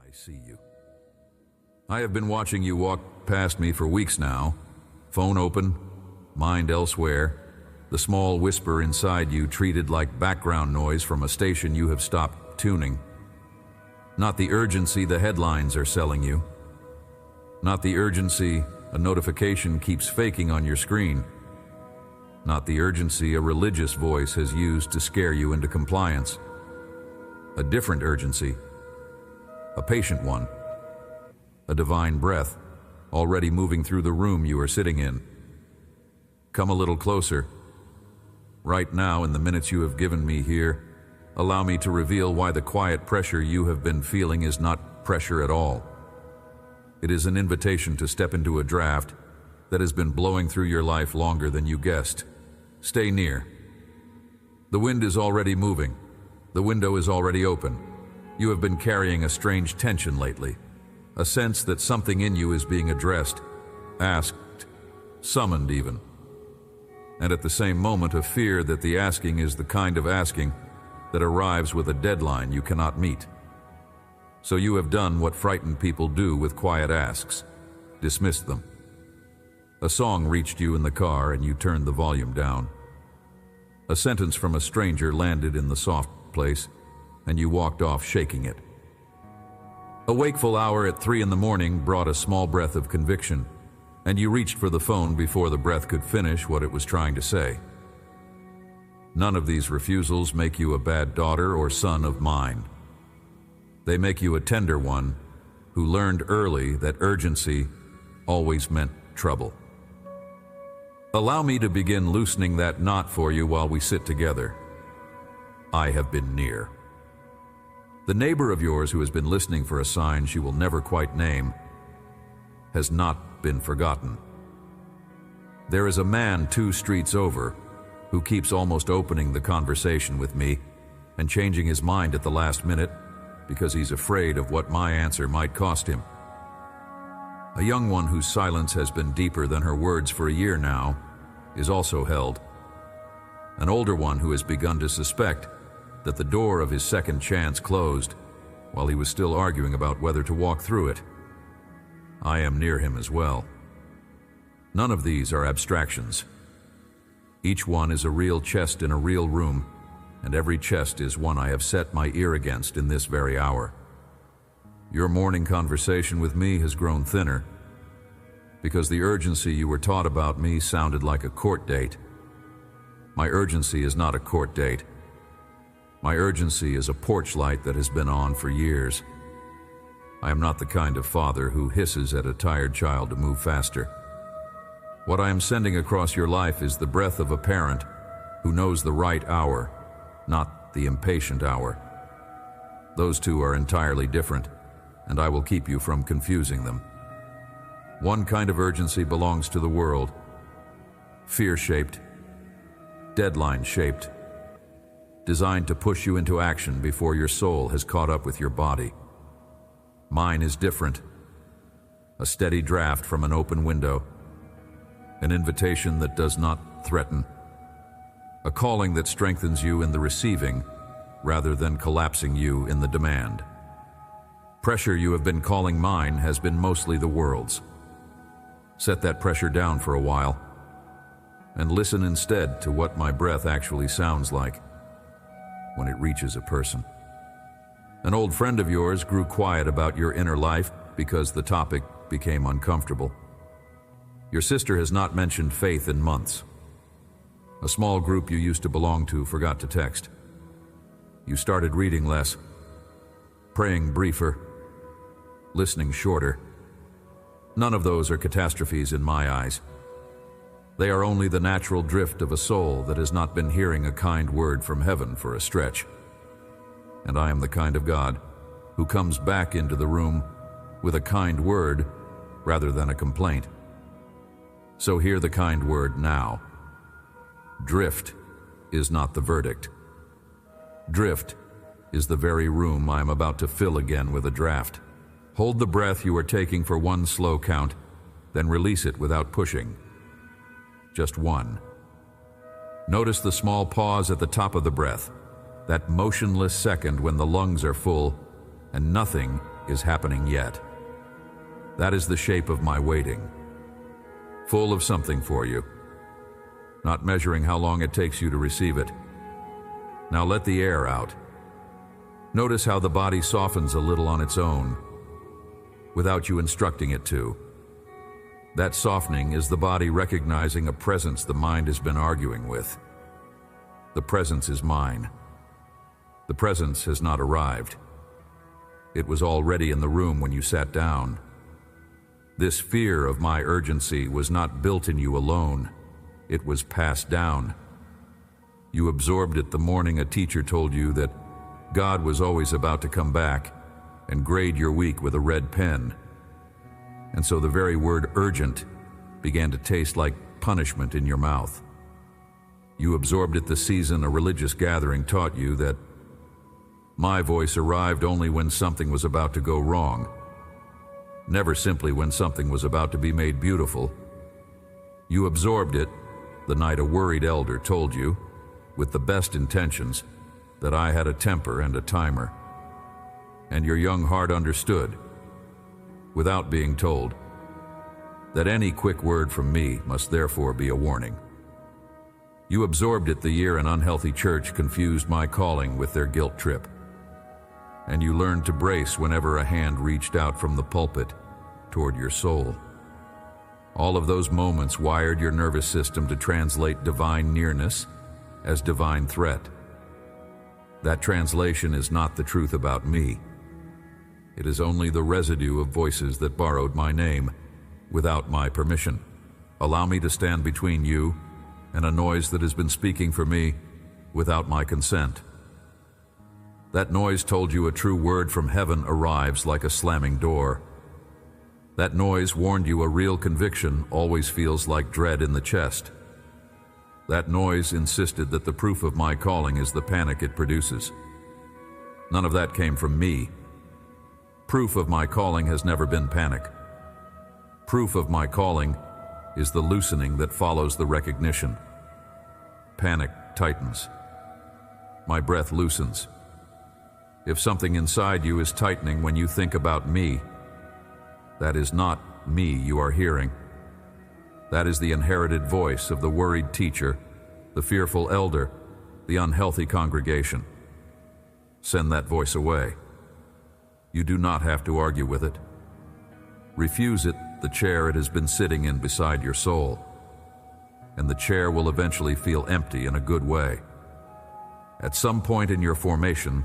I see you. I have been watching you walk past me for weeks now. Phone open, mind elsewhere, the small whisper inside you treated like background noise from a station you have stopped tuning. Not the urgency the headlines are selling you. Not the urgency a notification keeps faking on your screen. Not the urgency a religious voice has used to scare you into compliance. A different urgency. A patient one. A divine breath, already moving through the room you are sitting in. Come a little closer. Right now, in the minutes you have given me here, allow me to reveal why the quiet pressure you have been feeling is not pressure at all. It is an invitation to step into a draft that has been blowing through your life longer than you guessed. Stay near. The wind is already moving. The window is already open. You have been carrying a strange tension lately, a sense that something in you is being addressed, asked, summoned even. And at the same moment, a fear that the asking is the kind of asking that arrives with a deadline you cannot meet. So you have done what frightened people do with quiet asks, dismissed them. A song reached you in the car and you turned the volume down. A sentence from a stranger landed in the soft place and you walked off shaking it. A wakeful hour at 3 a.m. brought a small breath of conviction, and you reached for the phone before the breath could finish what it was trying to say. None of these refusals make you a bad daughter or son of mine. They make you a tender one who learned early that urgency always meant trouble. Allow me to begin loosening that knot for you while we sit together. I have been near. The neighbor of yours who has been listening for a sign she will never quite name has not been forgotten. There is a man 2 streets over who keeps almost opening the conversation with me and changing his mind at the last minute because he's afraid of what my answer might cost him. A young one whose silence has been deeper than her words for a year now is also held. An older one who has begun to suspect that the door of his second chance closed while he was still arguing about whether to walk through it. I am near him as well. None of these are abstractions. Each one is a real chest in a real room, and every chest is one I have set my ear against in this very hour. Your morning conversation with me has grown thinner because the urgency you were taught about me sounded like a court date. My urgency is not a court date. My urgency is a porch light that has been on for years. I am not the kind of father who hisses at a tired child to move faster. What I am sending across your life is the breath of a parent who knows the right hour, not the impatient hour. Those two are entirely different, and I will keep you from confusing them. One kind of urgency belongs to the world, fear-shaped, deadline-shaped, designed to push you into action before your soul has caught up with your body. Mine is different. A steady draft from an open window. An invitation that does not threaten. A calling that strengthens you in the receiving rather than collapsing you in the demand. Pressure you have been calling mine has been mostly the world's. Set that pressure down for a while and listen instead to what my breath actually sounds like when it reaches a person. An old friend of yours grew quiet about your inner life because the topic became uncomfortable. Your sister has not mentioned faith in months. A small group you used to belong to forgot to text. You started reading less, praying briefer, listening shorter. None of those are catastrophes in my eyes. They are only the natural drift of a soul that has not been hearing a kind word from heaven for a stretch. And I am the kind of God who comes back into the room with a kind word rather than a complaint. So hear the kind word now. Drift is not the verdict. Drift is the very room I am about to fill again with a draft. Hold the breath you are taking for one slow count, then release it without pushing. Just one. Notice the small pause at the top of the breath, that motionless second when the lungs are full and nothing is happening yet. That is the shape of my waiting. Full of something for you. Not measuring how long it takes you to receive it. Now let the air out. Notice how the body softens a little on its own, without you instructing it to. That softening is the body recognizing a presence the mind has been arguing with. The presence is mine. The presence has not arrived. It was already in the room when you sat down. This fear of my urgency was not built in you alone. It was passed down. You absorbed it the morning a teacher told you that God was always about to come back and grade your week with a red pen. And so the very word urgent began to taste like punishment in your mouth. You absorbed it the season a religious gathering taught you that my voice arrived only when something was about to go wrong, never simply when something was about to be made beautiful. You absorbed it the night a worried elder told you, with the best intentions, that I had a temper and a timer. And your young heart understood, without being told, that any quick word from me must therefore be a warning. You absorbed it the year an unhealthy church confused my calling with their guilt trip. And you learned to brace whenever a hand reached out from the pulpit toward your soul. All of those moments wired your nervous system to translate divine nearness as divine threat. That translation is not the truth about me. It is only the residue of voices that borrowed my name without my permission. Allow me to stand between you and a noise that has been speaking for me without my consent. That noise told you a true word from heaven arrives like a slamming door. That noise warned you a real conviction always feels like dread in the chest. That noise insisted that the proof of my calling is the panic it produces. None of that came from me. Proof of my calling has never been panic. Proof of my calling is the loosening that follows the recognition. Panic tightens. My breath loosens. If something inside you is tightening when you think about me, that is not me you are hearing. That is the inherited voice of the worried teacher, the fearful elder, the unhealthy congregation. Send that voice away. You do not have to argue with it. Refuse it, the chair it has been sitting in beside your soul, and the chair will eventually feel empty in a good way. At some point in your formation,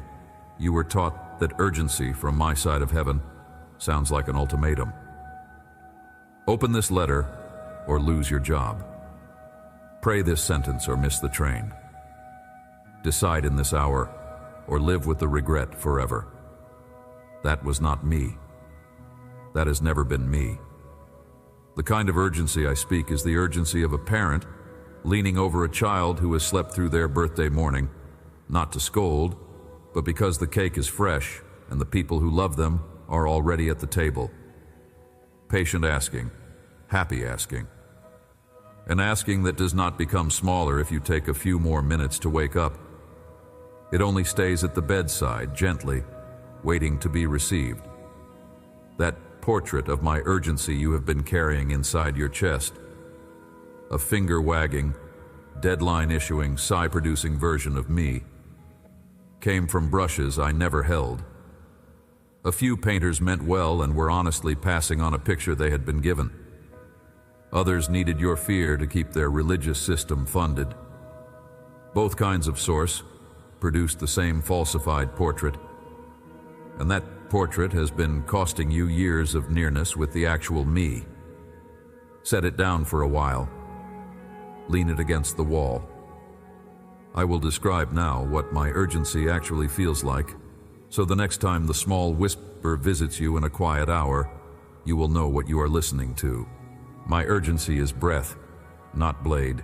you were taught that urgency from my side of heaven sounds like an ultimatum. Open this letter or lose your job. Pray this sentence or miss the train. Decide in this hour or live with the regret forever. That was not me. That has never been me. The kind of urgency I speak is the urgency of a parent leaning over a child who has slept through their birthday morning, not to scold, but because the cake is fresh and the people who love them are already at the table. Patient asking, happy asking. An asking that does not become smaller if you take a few more minutes to wake up. It only stays at the bedside, gently, waiting to be received. That portrait of my urgency you have been carrying inside your chest. A finger-wagging, deadline-issuing, sigh-producing version of me came from brushes I never held. A few painters meant well and were honestly passing on a picture they had been given. Others needed your fear to keep their religious system funded. Both kinds of source produced the same falsified portrait, and that portrait has been costing you years of nearness with the actual me. Set it down for a while. Lean it against the wall. I will describe now what my urgency actually feels like, so the next time the small whisper visits you in a quiet hour, you will know what you are listening to. My urgency is breath, not blade.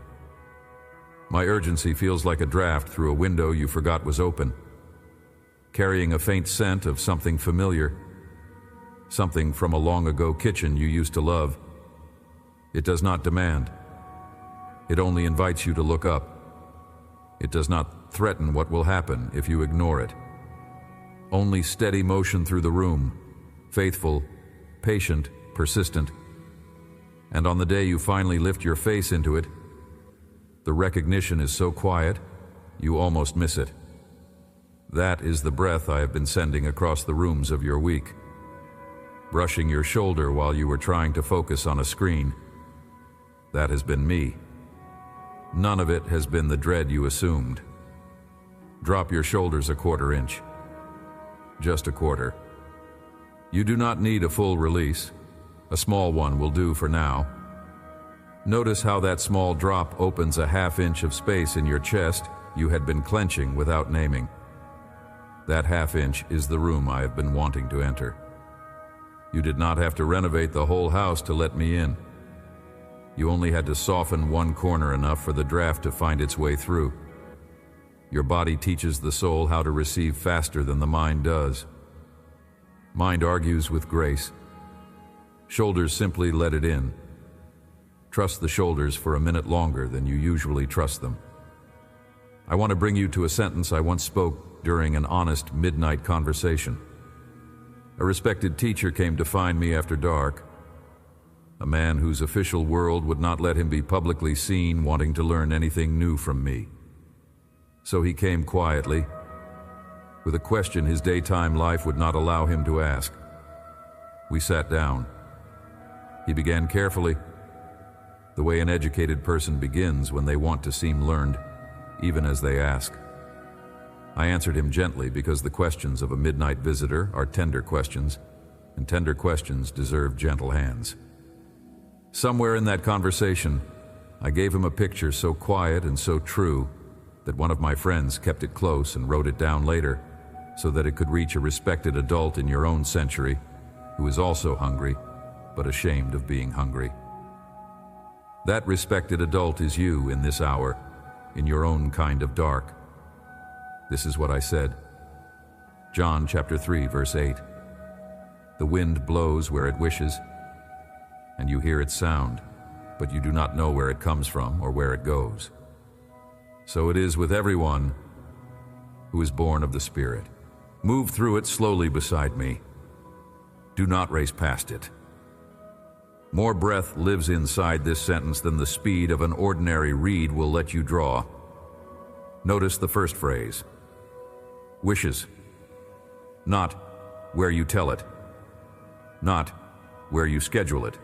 My urgency feels like a draft through a window you forgot was open, carrying a faint scent of something familiar, something from a long-ago kitchen you used to love. It does not demand. It only invites you to look up. It does not threaten what will happen if you ignore it. Only steady motion through the room, faithful, patient, persistent. And on the day you finally lift your face into it, the recognition is so quiet, you almost miss it. That is the breath I have been sending across the rooms of your week. Brushing your shoulder while you were trying to focus on a screen. That has been me. None of it has been the dread you assumed. Drop your shoulders a quarter inch. Just a quarter. You do not need a full release. A small one will do for now. Notice how that small drop opens a half-inch of space in your chest you had been clenching without naming. That half-inch is the room I have been wanting to enter. You did not have to renovate the whole house to let me in. You only had to soften one corner enough for the draft to find its way through. Your body teaches the soul how to receive faster than the mind does. Mind argues with grace. Shoulders simply let it in. Trust the shoulders for a minute longer than you usually trust them. I want to bring you to a sentence I once spoke during an honest midnight conversation. A respected teacher came to find me after dark, a man whose official world would not let him be publicly seen wanting to learn anything new from me. So he came quietly, with a question his daytime life would not allow him to ask. We sat down. He began carefully, the way an educated person begins when they want to seem learned, even as they ask. I answered him gently because the questions of a midnight visitor are tender questions, and tender questions deserve gentle hands. Somewhere in that conversation, I gave him a picture so quiet and so true that one of my friends kept it close and wrote it down later so that it could reach a respected adult in your own century who is also hungry, but ashamed of being hungry. That respected adult is you in this hour, in your own kind of dark. This is what I said. John chapter 3, verse 8. The wind blows where it wishes, and you hear its sound, but you do not know where it comes from or where it goes. So it is with everyone who is born of the Spirit. Move through it slowly beside me. Do not race past it. More breath lives inside this sentence than the speed of an ordinary reed will let you draw. Notice the first phrase. Wishes. Not where you tell it. Not where you schedule it.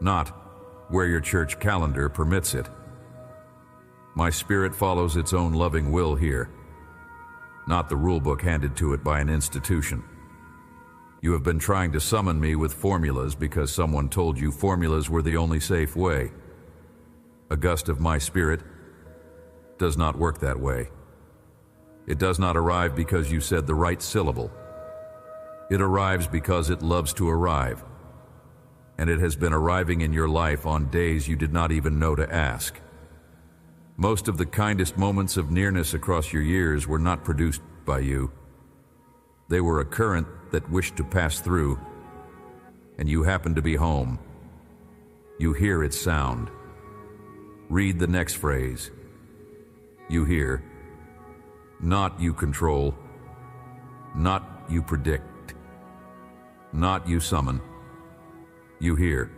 Not where your church calendar permits it. My spirit follows its own loving will here, not the rulebook handed to it by an institution. You have been trying to summon me with formulas because someone told you formulas were the only safe way. A gust of my spirit does not work that way. It does not arrive because you said the right syllable. It arrives because it loves to arrive. And it has been arriving in your life on days you did not even know to ask. Most of the kindest moments of nearness across your years were not produced by you. They were a current that wished to pass through, and you happened to be home. You hear its sound. Read the next phrase. You hear. Not you control. Not you predict. Not you summon. You hear.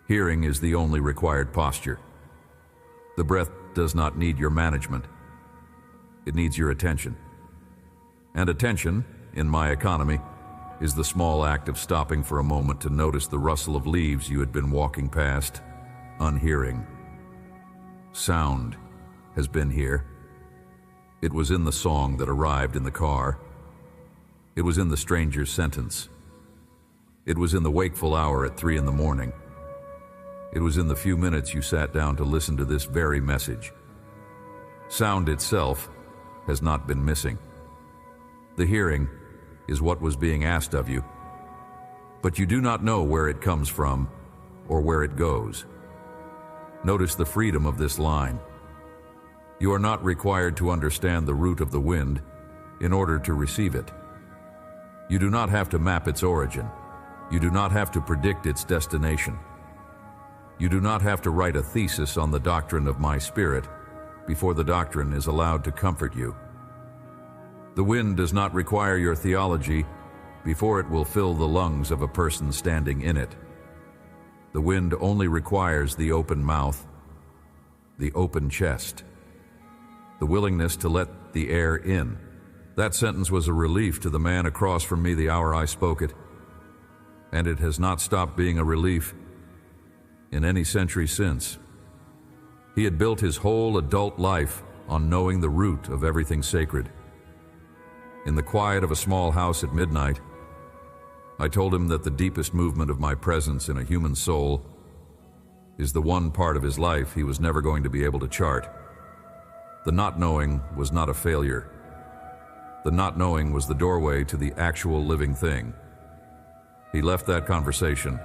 Hearing is the only required posture. The breath does not need your management. It needs your attention. And attention, in my economy, is the small act of stopping for a moment to notice the rustle of leaves you had been walking past, unhearing. Sound has been here. It was in the song that arrived in the car. It was in the stranger's sentence. It was in the wakeful hour at 3 a.m. It was in the few minutes you sat down to listen to this very message. Sound itself has not been missing. The hearing is what was being asked of you, but you do not know where it comes from or where it goes. Notice the freedom of this line. You are not required to understand the route of the wind in order to receive it. You do not have to map its origin. You do not have to predict its destination. You do not have to write a thesis on the doctrine of my spirit before the doctrine is allowed to comfort you. The wind does not require your theology before it will fill the lungs of a person standing in it. The wind only requires the open mouth, the open chest, the willingness to let the air in. That sentence was a relief to the man across from me the hour I spoke it, and it has not stopped being a relief in any century since. He had built his whole adult life on knowing the root of everything sacred. In the quiet of a small house at midnight, I told him that the deepest movement of my presence in a human soul is the one part of his life he was never going to be able to chart. The not knowing was not a failure. The not knowing was the doorway to the actual living thing. He left that conversation,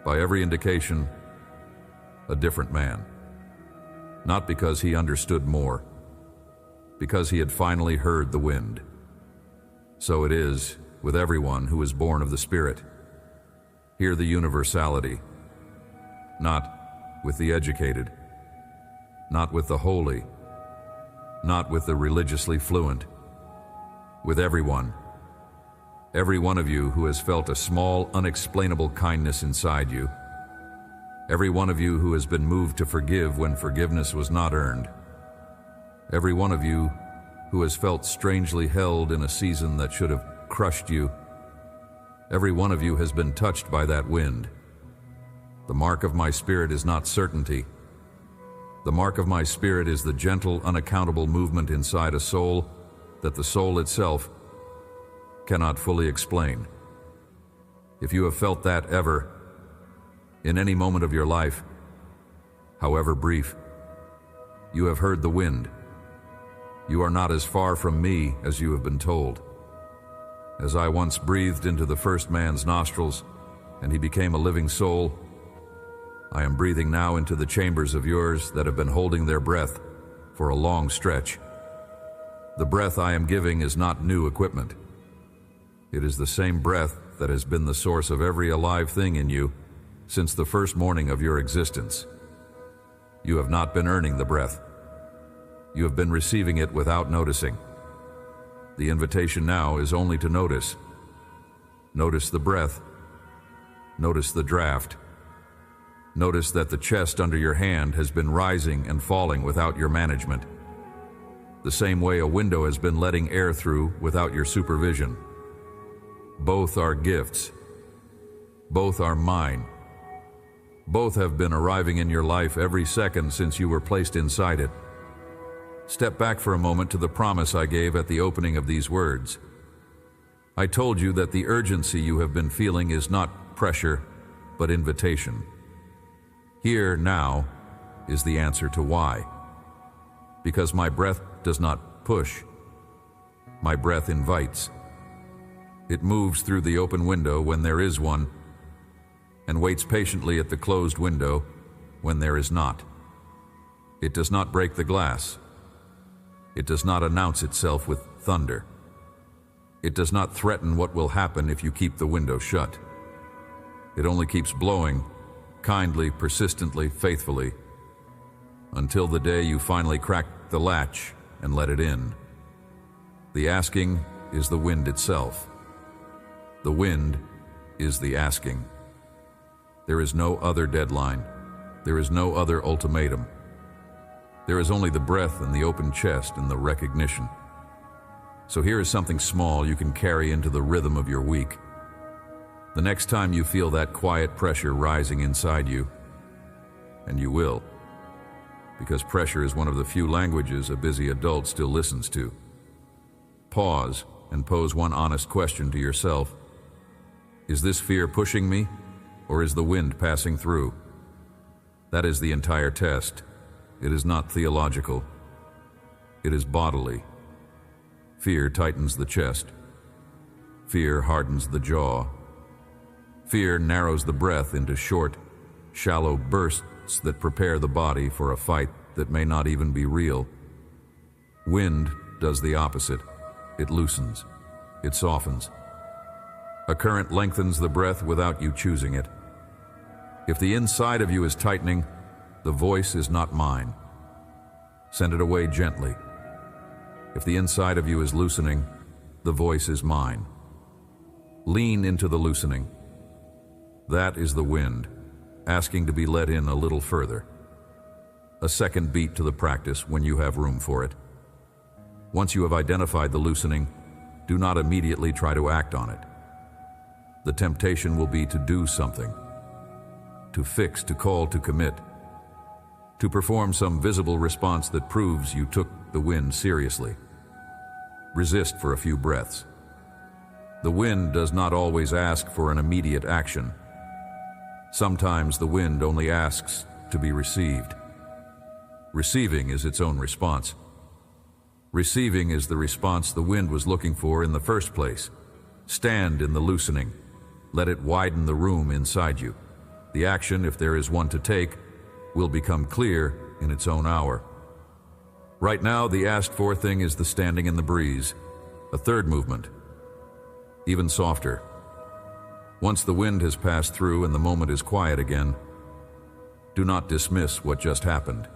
by every indication, a different man. Not because he understood more, because he had finally heard the wind. So it is with everyone who is born of the Spirit. Hear the universality, not with the educated, not with the holy, not with the religiously fluent, with everyone. Every one of you who has felt a small, unexplainable kindness inside you. Every one of you who has been moved to forgive when forgiveness was not earned. Every one of you who has felt strangely held in a season that should have crushed you. Every one of you has been touched by that wind. The mark of my Spirit is not certainty. The mark of my Spirit is the gentle, unaccountable movement inside a soul that the soul itself cannot fully explain. If you have felt that ever, in any moment of your life, however brief, you have heard the wind. You are not as far from me as you have been told. As I once breathed into the first man's nostrils, and he became a living soul, I am breathing now into the chambers of yours that have been holding their breath for a long stretch. The breath I am giving is not new equipment. It is the same breath that has been the source of every alive thing in you since the first morning of your existence. You have not been earning the breath. You have been receiving it without noticing. The invitation now is only to notice. Notice the breath. Notice the draft. Notice that the chest under your hand has been rising and falling without your management, the same way a window has been letting air through without your supervision. Both are gifts. Both are mine. Both have been arriving in your life every second since you were placed inside it. Step back for a moment to the promise I gave at the opening of these words. I told you that the urgency you have been feeling is not pressure, but invitation. Here, now, is the answer to why. Because my breath does not push. My breath invites. It moves through the open window when there is one, and waits patiently at the closed window when there is not. It does not break the glass. It does not announce itself with thunder. It does not threaten what will happen if you keep the window shut. It only keeps blowing, kindly, persistently, faithfully, until the day you finally crack the latch and let it in. The asking is the wind itself. The wind is the asking. There is no other deadline. There is no other ultimatum. There is only the breath and the open chest and the recognition. So here is something small you can carry into the rhythm of your week. The next time you feel that quiet pressure rising inside you, and you will, because pressure is one of the few languages a busy adult still listens to. Pause and pose one honest question to yourself. Is this fear pushing me, or is the wind passing through? That is the entire test. It is not theological. It is bodily. Fear tightens the chest. Fear hardens the jaw. Fear narrows the breath into short, shallow bursts that prepare the body for a fight that may not even be real. Wind does the opposite. It loosens. It softens. A current lengthens the breath without you choosing it. If the inside of you is tightening, the voice is not mine. Send it away gently. If the inside of you is loosening, the voice is mine. Lean into the loosening. That is the wind, asking to be let in a little further. A second beat to the practice when you have room for it. Once you have identified the loosening, do not immediately try to act on it. The temptation will be to do something, to fix, to call, to commit, to perform some visible response that proves you took the wind seriously. Resist for a few breaths. The wind does not always ask for an immediate action. Sometimes the wind only asks to be received. Receiving is its own response. Receiving is the response the wind was looking for in the first place. Stand in the loosening. Let it widen the room inside you. The action, if there is one to take, will become clear in its own hour. Right now, the asked for thing is the standing in the breeze, a third movement, even softer. Once the wind has passed through and the moment is quiet again, do not dismiss what just happened.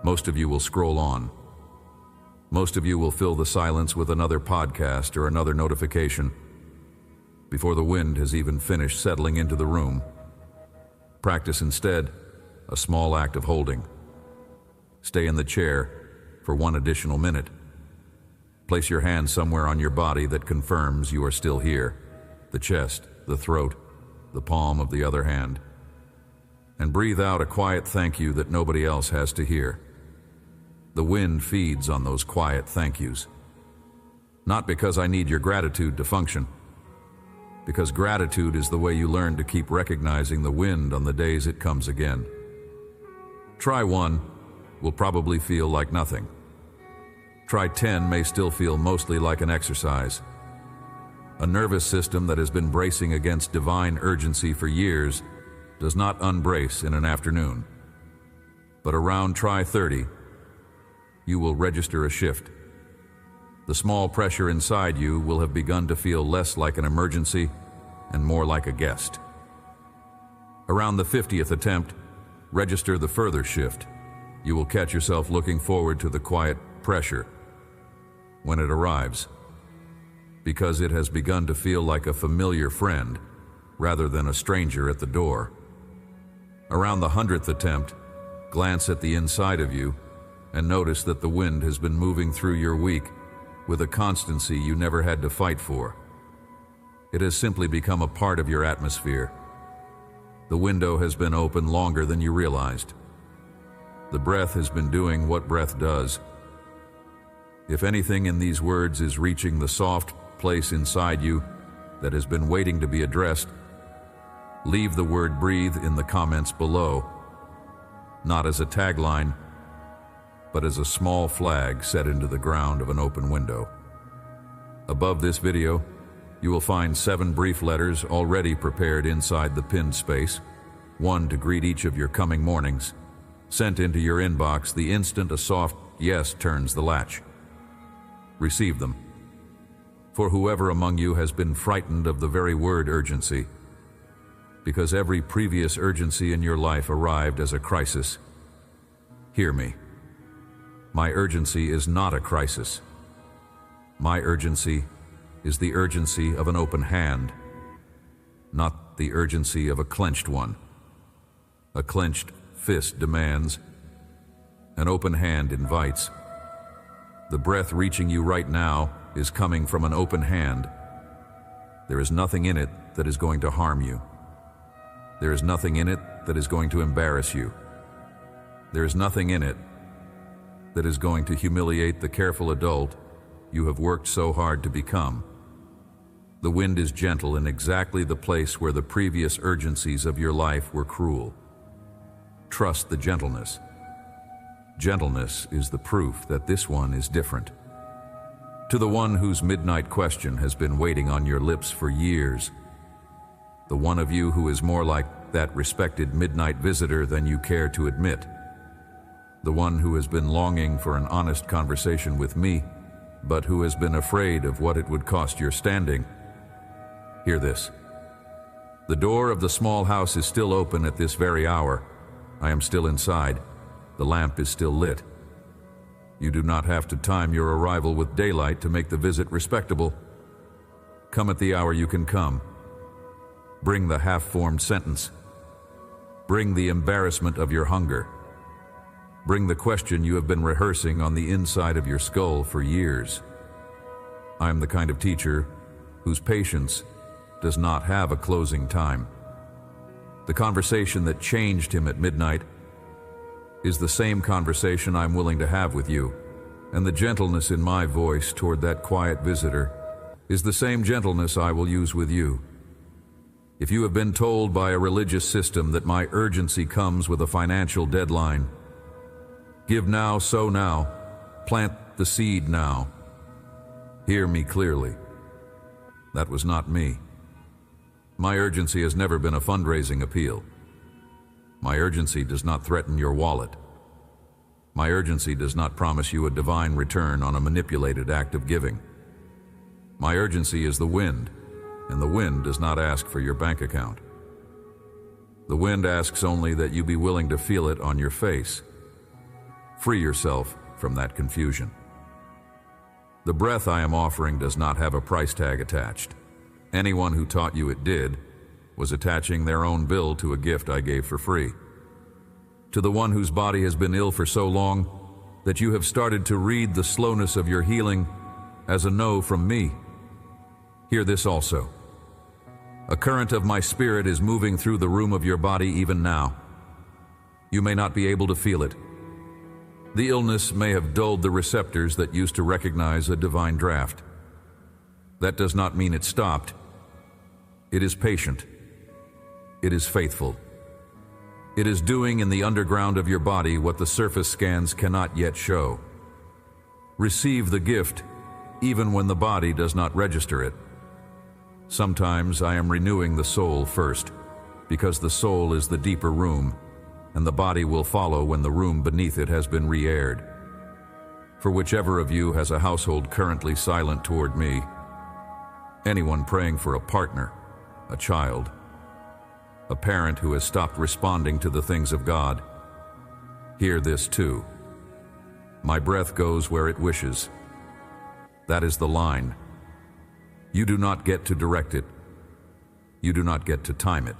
Most of you will scroll on. Most of you will fill the silence with another podcast or another notification before the wind has even finished settling into the room. Practice instead a small act of holding. Stay in the chair for 1 additional minute. Place your hand somewhere on your body that confirms you are still here. The chest, the throat, the palm of the other hand. And breathe out a quiet thank you that nobody else has to hear. The wind feeds on those quiet thank yous. Not because I need your gratitude to function, because gratitude is the way you learn to keep recognizing the wind on the days it comes again. Try 1, will probably feel like nothing. Try 10 may still feel mostly like an exercise. A nervous system that has been bracing against divine urgency for years does not unbrace in an afternoon. But around try 30, you will register a shift. The small pressure inside you will have begun to feel less like an emergency and more like a guest. Around the 50th attempt, register the further shift. You will catch yourself looking forward to the quiet pressure when it arrives, because it has begun to feel like a familiar friend rather than a stranger at the door. Around the 100th attempt, glance at the inside of you and notice that the wind has been moving through your week with a constancy you never had to fight for. It has simply become a part of your atmosphere. The window has been open longer than you realized. The breath has been doing what breath does. If anything in these words is reaching the soft place inside you that has been waiting to be addressed, leave the word breathe in the comments below, not as a tagline, but as a small flag set into the ground of an open window. Above this video, you will find 7 brief letters already prepared inside the pinned space, 1 to greet each of your coming mornings, sent into your inbox the instant a soft yes turns the latch. Receive them. For whoever among you has been frightened of the very word urgency, because every previous urgency in your life arrived as a crisis, hear me. My urgency is not a crisis. My urgency is the urgency of an open hand, not the urgency of a clenched one. A clenched fist demands, an open hand invites. The breath reaching you right now is coming from an open hand. There is nothing in it that is going to harm you. There is nothing in it that is going to embarrass you. There is nothing in it that is going to humiliate the careful adult you have worked so hard to become. The wind is gentle in exactly the place where the previous urgencies of your life were cruel. Trust the gentleness. Gentleness is the proof that this one is different. To the one whose midnight question has been waiting on your lips for years, the one of you who is more like that respected midnight visitor than you care to admit, the one who has been longing for an honest conversation with me, but who has been afraid of what it would cost your standing, hear this. The door of the small house is still open at this very hour. I am still inside. The lamp is still lit. You do not have to time your arrival with daylight to make the visit respectable. Come at the hour you can come. Bring the half-formed sentence. Bring the embarrassment of your hunger. Bring the question you have been rehearsing on the inside of your skull for years. I am the kind of teacher whose patience does not have a closing time. The conversation that changed him at midnight is the same conversation I'm willing to have with you, and the gentleness in my voice toward that quiet visitor is the same gentleness I will use with you. If you have been told by a religious system that my urgency comes with a financial deadline, give now, sow now, plant the seed now. Hear me clearly. That was not me. My urgency has never been a fundraising appeal. My urgency does not threaten your wallet. My urgency does not promise you a divine return on a manipulated act of giving. My urgency is the wind, and the wind does not ask for your bank account. The wind asks only that you be willing to feel it on your face. Free yourself from that confusion. The breath I am offering does not have a price tag attached. Anyone who taught you it did was attaching their own bill to a gift I gave for free. To the one whose body has been ill for so long that you have started to read the slowness of your healing as a no from me, hear this also. A current of my spirit is moving through the room of your body even now. You may not be able to feel it. The illness may have dulled the receptors that used to recognize a divine draft. That does not mean it stopped. It is patient. It is faithful. It is doing in the underground of your body what the surface scans cannot yet show. Receive the gift, even when the body does not register it. Sometimes I am renewing the soul first, because the soul is the deeper room, and the body will follow when the room beneath it has been re-aired. For whichever of you has a household currently silent toward me, anyone praying for a partner, a child, a parent who has stopped responding to the things of God, hear this too. My breath goes where it wishes. That is the line. You do not get to direct it. You do not get to time it.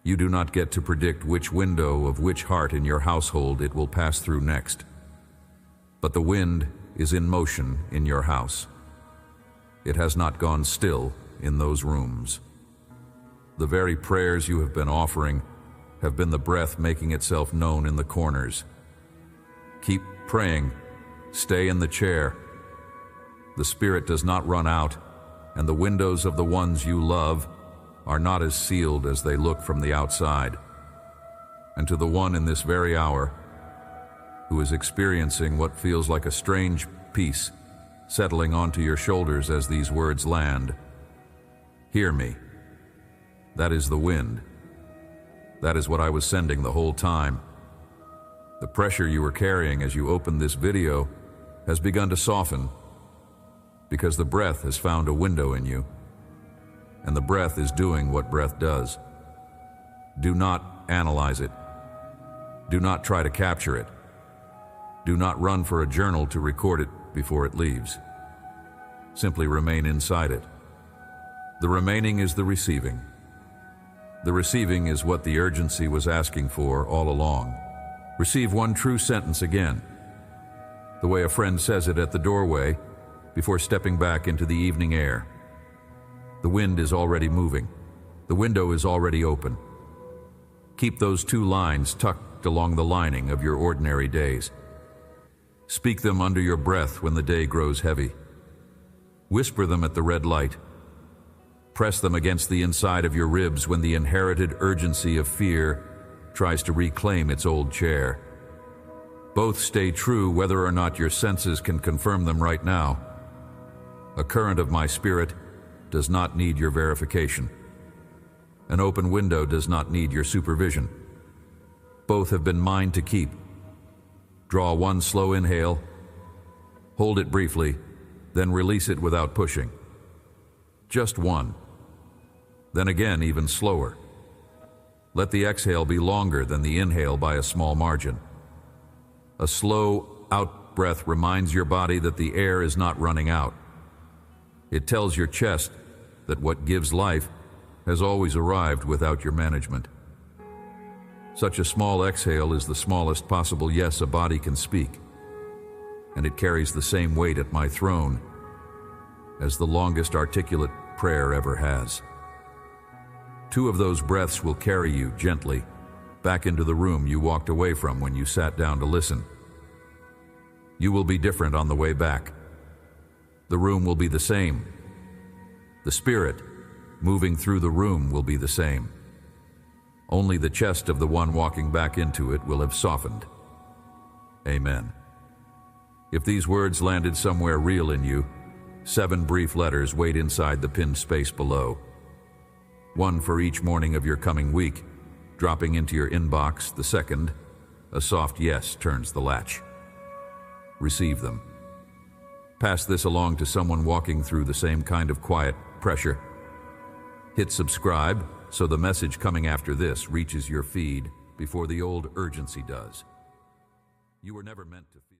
You do not get to predict which window of which heart in your household it will pass through next. But the wind is in motion in your house. It has not gone still in those rooms. The very prayers you have been offering have been the breath making itself known in the corners. Keep praying. Stay in the chair. The Spirit does not run out, and the windows of the ones you love are not as sealed as they look from the outside. And to the one in this very hour who is experiencing what feels like a strange peace settling onto your shoulders as these words land, hear me. That is the wind. That is what I was sending the whole time. The pressure you were carrying as you opened this video has begun to soften because the breath has found a window in you, and the breath is doing what breath does. Do not analyze it. Do not try to capture it. Do not run for a journal to record it before it leaves. Simply remain inside it. The remaining is the receiving. The receiving is what the urgency was asking for all along. Receive one true sentence again, the way a friend says it at the doorway before stepping back into the evening air. The wind is already moving. The window is already open. Keep those two lines tucked along the lining of your ordinary days. Speak them under your breath when the day grows heavy. Whisper them at the red light. Press them against the inside of your ribs when the inherited urgency of fear tries to reclaim its old chair. Both stay true whether or not your senses can confirm them right now. A current of my spirit does not need your verification. An open window does not need your supervision. Both have been mine to keep. Draw one slow inhale, hold it briefly, then release it without pushing. Just one. Then again, even slower. Let the exhale be longer than the inhale by a small margin. A slow out breath reminds your body that the air is not running out. It tells your chest that what gives life has always arrived without your management. Such a small exhale is the smallest possible yes a body can speak, and it carries the same weight at my throne as the longest articulate prayer ever has. 2 of those breaths will carry you gently back into the room you walked away from when you sat down to listen. You will be different on the way back. The room will be the same. The spirit moving through the room will be the same. Only the chest of the one walking back into it will have softened. Amen. If these words landed somewhere real in you, 7 brief letters wait inside the pinned space below. 1 for each morning of your coming week, dropping into your inbox the second a soft yes turns the latch. Receive them. Pass this along to someone walking through the same kind of quiet pressure. Hit subscribe so the message coming after this reaches your feed before the old urgency does. You were never meant to feel